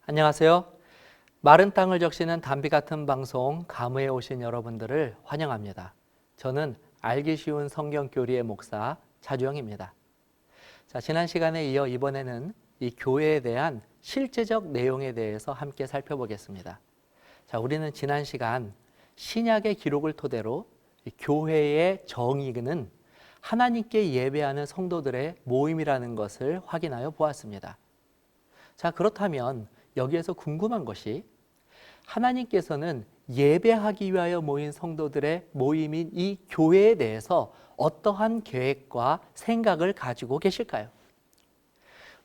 안녕하세요. 마른 땅을 적시는 담비 같은 방송 감회에 오신 여러분들을 환영합니다. 저는 알기 쉬운 성경교리의 목사 차주영입니다. 지난 시간에 이어 이번에는 이 교회에 대한 실제적 내용에 대해서 함께 살펴보겠습니다. 우리는 지난 시간 신약의 기록을 토대로 이 교회의 정의는 하나님께 예배하는 성도들의 모임이라는 것을 확인하여 보았습니다. 그렇다면 여기에서 궁금한 것이 하나님께서는 예배하기 위하여 모인 성도들의 모임인 이 교회에 대해서 어떠한 계획과 생각을 가지고 계실까요?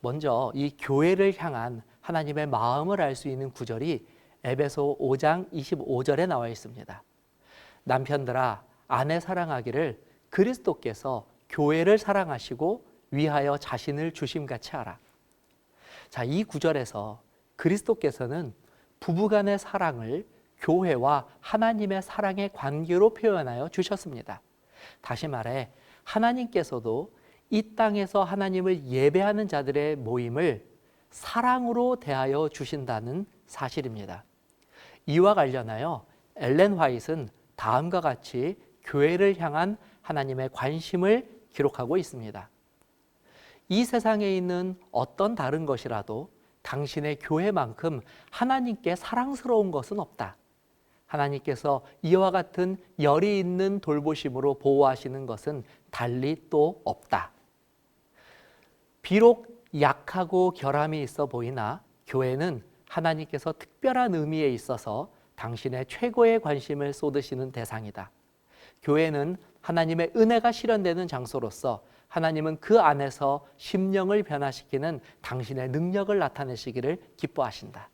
먼저 이 교회를 향한 하나님의 마음을 알 수 있는 구절이 에베소 5장 25절에 나와 있습니다. 남편들아 아내 사랑하기를 그리스도께서 교회를 사랑하시고 위하여 자신을 주심같이 하라. 이 구절에서 그리스도께서는 부부간의 사랑을 교회와 하나님의 사랑의 관계로 표현하여 주셨습니다. 다시 말해 하나님께서도 이 땅에서 하나님을 예배하는 자들의 모임을 사랑으로 대하여 주신다는 사실입니다. 이와 관련하여 엘렌 화이트는 다음과 같이 교회를 향한 하나님의 관심을 기록하고 있습니다. 이 세상에 있는 어떤 다른 것이라도 당신의 교회만큼 하나님께 사랑스러운 것은 없다. 하나님께서 이와 같은 열이 있는 돌보심으로 보호하시는 것은 달리 또 없다. 비록 약하고 결함이 있어 보이나 교회는 하나님께서 특별한 의미에 있어서 당신의 최고의 관심을 쏟으시는 대상이다. 교회는 하나님의 은혜가 실현되는 장소로서 하나님은 그 안에서 심령을 변화시키는 당신의 능력을 나타내시기를 기뻐하신다.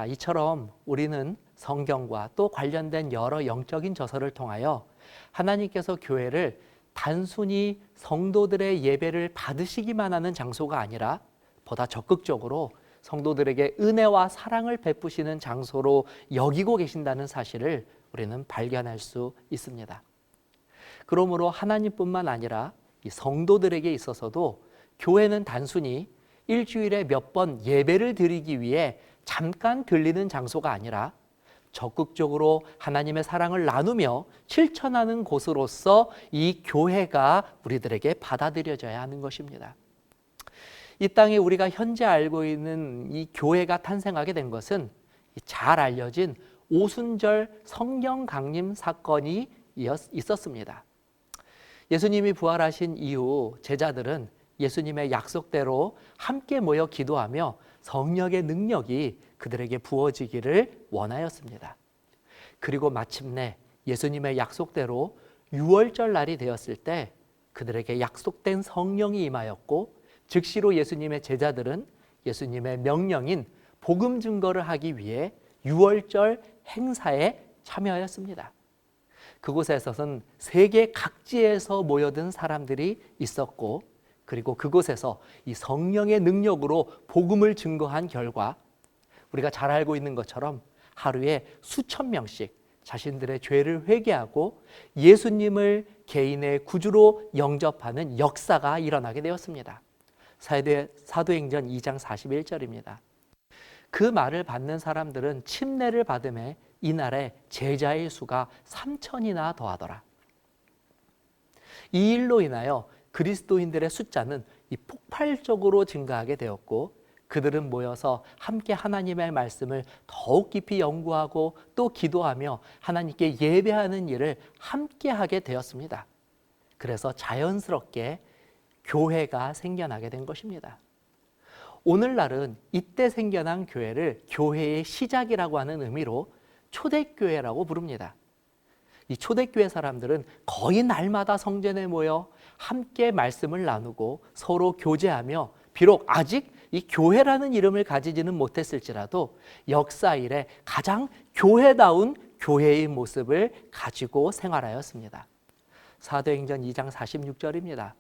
이처럼 우리는 성경과 또 관련된 여러 영적인 저서를 통하여 하나님께서 교회를 단순히 성도들의 예배를 받으시기만 하는 장소가 아니라 보다 적극적으로 성도들에게 은혜와 사랑을 베푸시는 장소로 여기고 계신다는 사실을 우리는 발견할 수 있습니다. 그러므로 하나님뿐만 아니라 이 성도들에게 있어서도 교회는 단순히 일주일에 몇 번 예배를 드리기 위해 잠깐 들리는 장소가 아니라 적극적으로 하나님의 사랑을 나누며 실천하는 곳으로서 이 교회가 우리들에게 받아들여져야 하는 것입니다. 이 땅에 우리가 현재 알고 있는 이 교회가 탄생하게 된 것은 잘 알려진 오순절 성령 강림 사건이 있었습니다. 예수님이 부활하신 이후 제자들은 예수님의 약속대로 함께 모여 기도하며 성령의 능력이 그들에게 부어지기를 원하였습니다. 그리고 마침내 예수님의 약속대로 유월절 날이 되었을 때 그들에게 약속된 성령이 임하였고 즉시로 예수님의 제자들은 예수님의 명령인 복음 증거를 하기 위해 유월절 행사에 참여하였습니다. 그곳에서는 세계 각지에서 모여든 사람들이 있었고 그리고 그곳에서 이 성령의 능력으로 복음을 증거한 결과 우리가 잘 알고 있는 것처럼 하루에 수천 명씩 자신들의 죄를 회개하고 예수님을 개인의 구주로 영접하는 역사가 일어나게 되었습니다. 사도행전 2장 41절입니다. 그 말을 받는 사람들은 침례를 받음에 이날에 제자의 수가 3,000이나 더하더라. 이 일로 인하여 그리스도인들의 숫자는 폭발적으로 증가하게 되었고 그들은 모여서 함께 하나님의 말씀을 더욱 깊이 연구하고 또 기도하며 하나님께 예배하는 일을 함께 하게 되었습니다. 그래서 자연스럽게 교회가 생겨나게 된 것입니다. 오늘날은 이때 생겨난 교회를 교회의 시작이라고 하는 의미로 초대교회라고 부릅니다. 이 초대교회 사람들은 거의 날마다 성전에 모여 함께 말씀을 나누고 서로 교제하며 비록 아직 이 교회라는 이름을 가지지는 못했을지라도 역사 이래 가장 교회다운 교회의 모습을 가지고 생활하였습니다. 사도행전 2장 46절입니다.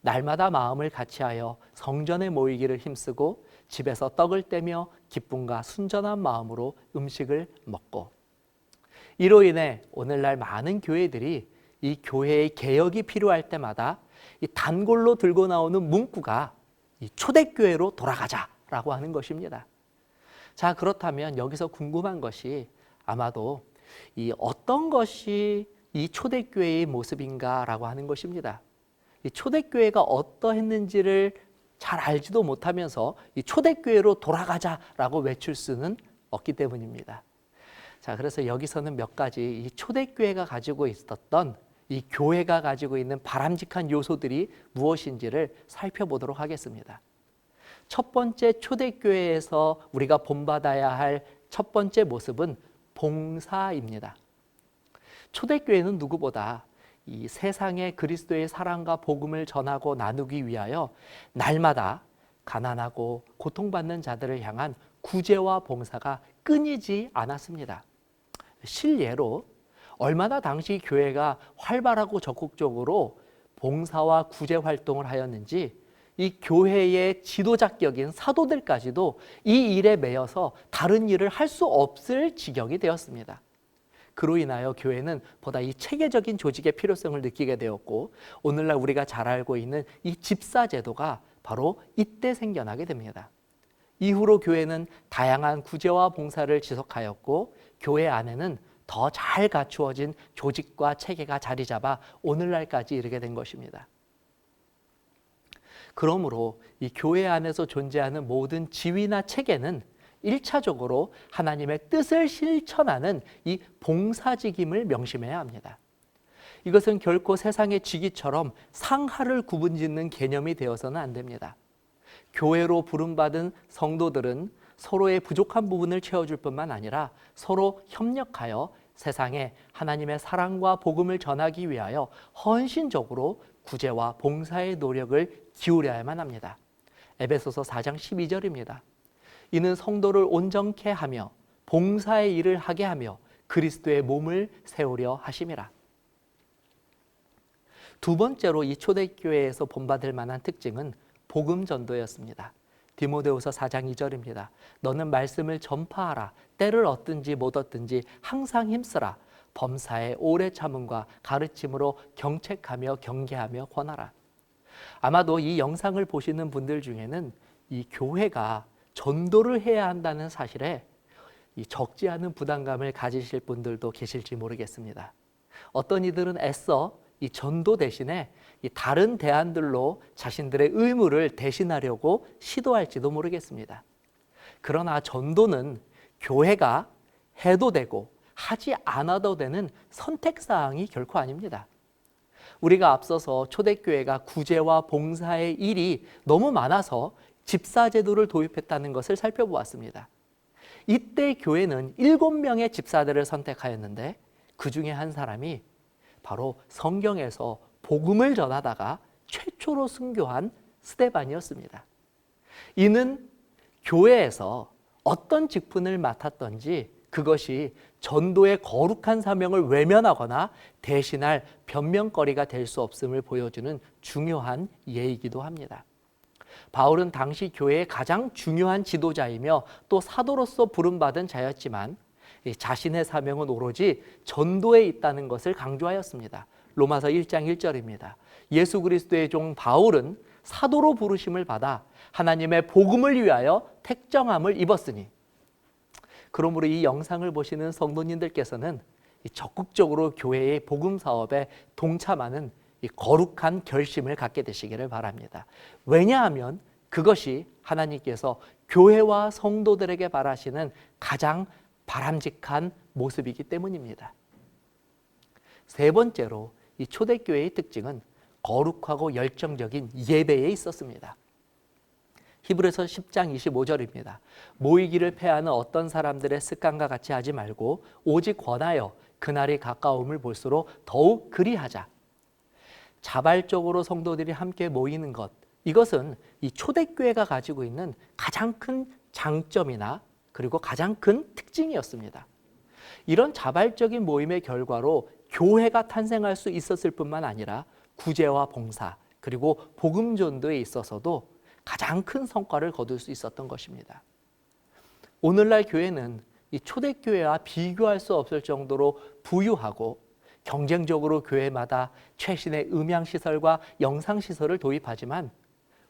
날마다 마음을 같이하여 성전에 모이기를 힘쓰고 집에서 떡을 떼며 기쁨과 순전한 마음으로 음식을 먹고. 이로 인해 오늘날 많은 교회들이 이 교회의 개혁이 필요할 때마다 이 단골로 들고 나오는 문구가 이 초대교회로 돌아가자 라고 하는 것입니다. 자, 그렇다면 여기서 궁금한 것이 아마도 이 어떤 것이 이 초대교회의 모습인가라고 하는 것입니다. 이 초대교회가 어떠했는지를 잘 알지도 못하면서 이 초대교회로 돌아가자라고 외칠 수는 없기 때문입니다. 자, 그래서 여기서는 몇 가지 이 초대교회가 가지고 있었던 이 교회가 가지고 있는 바람직한 요소들이 무엇인지를 살펴보도록 하겠습니다. 첫 번째, 초대교회에서 우리가 본받아야 할 첫 번째 모습은 봉사입니다. 초대교회는 누구보다 이 세상에 그리스도의 사랑과 복음을 전하고 나누기 위하여 날마다 가난하고 고통받는 자들을 향한 구제와 봉사가 끊이지 않았습니다. 실례로 얼마나 당시 교회가 활발하고 적극적으로 봉사와 구제 활동을 하였는지 이 교회의 지도자격인 사도들까지도 이 일에 매여서 다른 일을 할 수 없을 지경이 되었습니다. 그로 인하여 교회는 보다 이 체계적인 조직의 필요성을 느끼게 되었고, 오늘날 우리가 잘 알고 있는 이 집사제도가 바로 이때 생겨나게 됩니다. 이후로 교회는 다양한 구제와 봉사를 지속하였고, 교회 안에는 더 잘 갖추어진 조직과 체계가 자리 잡아 오늘날까지 이르게 된 것입니다. 그러므로 이 교회 안에서 존재하는 모든 지위나 체계는 1차적으로 하나님의 뜻을 실천하는 이 봉사직임을 명심해야 합니다. 이것은 결코 세상의 직위처럼 상하를 구분짓는 개념이 되어서는 안 됩니다. 교회로 부름받은 성도들은 서로의 부족한 부분을 채워줄 뿐만 아니라 서로 협력하여 세상에 하나님의 사랑과 복음을 전하기 위하여 헌신적으로 구제와 봉사의 노력을 기울여야만 합니다. 에베소서 4장 12절입니다. 이는 성도를 온전케 하며 봉사의 일을 하게 하며 그리스도의 몸을 세우려 하심이라. 두 번째로 이 초대교회에서 본받을 만한 특징은 복음 전도였습니다. 디모데후서 4장 2절입니다. 너는 말씀을 전파하라. 때를 얻든지 못 얻든지 항상 힘쓰라. 범사에 오래 참음과 가르침으로 경책하며 경계하며 권하라. 아마도 이 영상을 보시는 분들 중에는 이 교회가 전도를 해야 한다는 사실에 이 적지 않은 부담감을 가지실 분들도 계실지 모르겠습니다. 어떤 이들은 애써 이 전도 대신에 이 다른 대안들로 자신들의 의무를 대신하려고 시도할지도 모르겠습니다. 그러나 전도는 교회가 해도 되고 하지 않아도 되는 선택사항이 결코 아닙니다. 우리가 앞서서 초대교회가 구제와 봉사의 일이 너무 많아서 집사제도를 도입했다는 것을 살펴보았습니다. 이때 교회는 7명의 집사들을 선택하였는데 그 중에 한 사람이 바로 성경에서 복음을 전하다가 최초로 순교한 스데반이었습니다. 이는 교회에서 어떤 직분을 맡았던지 그것이 전도의 거룩한 사명을 외면하거나 대신할 변명거리가 될 수 없음을 보여주는 중요한 예이기도 합니다. 바울은 당시 교회의 가장 중요한 지도자이며 또 사도로서 부름받은 자였지만 자신의 사명은 오로지 전도에 있다는 것을 강조하였습니다. 로마서 1장 1절입니다. 예수 그리스도의 종 바울은 사도로 부르심을 받아 하나님의 복음을 위하여 택정함을 입었으니, 그러므로 이 영상을 보시는 성도님들께서는 적극적으로 교회의 복음 사업에 동참하는 이 거룩한 결심을 갖게 되시기를 바랍니다. 왜냐하면 그것이 하나님께서 교회와 성도들에게 바라시는 가장 바람직한 모습이기 때문입니다. 세 번째로 이 초대교회의 특징은 거룩하고 열정적인 예배에 있었습니다. 히브리서 10장 25절입니다. 모이기를 패하는 어떤 사람들의 습관과 같이 하지 말고 오직 권하여 그날이 가까움을 볼수록 더욱 그리하자. 자발적으로 성도들이 함께 모이는 것, 이것은 이 초대교회가 가지고 있는 가장 큰 장점이나 그리고 가장 큰 특징이었습니다. 이런 자발적인 모임의 결과로 교회가 탄생할 수 있었을 뿐만 아니라 구제와 봉사 그리고 복음 전도에 있어서도 가장 큰 성과를 거둘 수 있었던 것입니다. 오늘날 교회는 이 초대교회와 비교할 수 없을 정도로 부유하고 경쟁적으로 교회마다 최신의 음향시설과 영상시설을 도입하지만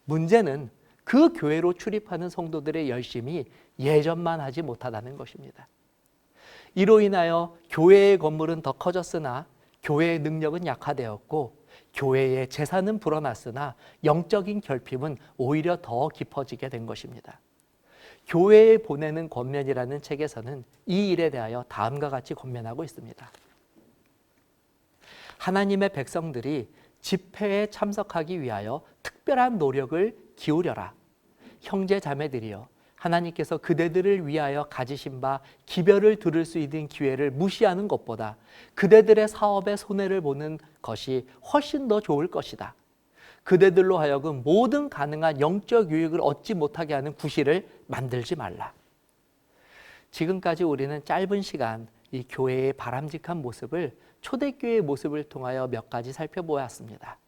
문제는 그 교회로 출입하는 성도들의 열심이 예전만 하지 못하다는 것입니다. 이로 인하여 교회의 건물은 더 커졌으나 교회의 능력은 약화되었고 교회의 재산은 불어났으나 영적인 결핍은 오히려 더 깊어지게 된 것입니다. 교회에 보내는 권면이라는 책에서는 이 일에 대하여 다음과 같이 권면하고 있습니다. 하나님의 백성들이 집회에 참석하기 위하여 특별한 노력을 기울여라. 형제 자매들이여, 하나님께서 그대들을 위하여 가지신 바 기별을 들을 수 있는 기회를 무시하는 것보다 그대들의 사업에 손해를 보는 것이 훨씬 더 좋을 것이다. 그대들로 하여금 모든 가능한 영적 유익을 얻지 못하게 하는 구실을 만들지 말라. 지금까지 우리는 짧은 시간 이 교회의 바람직한 모습을 초대교회의 모습을 통하여 몇 가지 살펴보았습니다.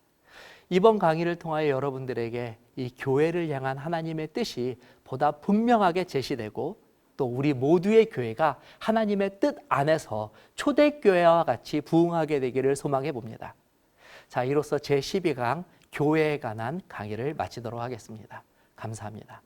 이번 강의를 통하여 여러분들에게 이 교회를 향한 하나님의 뜻이 보다 분명하게 제시되고 또 우리 모두의 교회가 하나님의 뜻 안에서 초대교회와 같이 부흥하게 되기를 소망해 봅니다. 자, 이로써 제12강 교회에 관한 강의를 마치도록 하겠습니다. 감사합니다.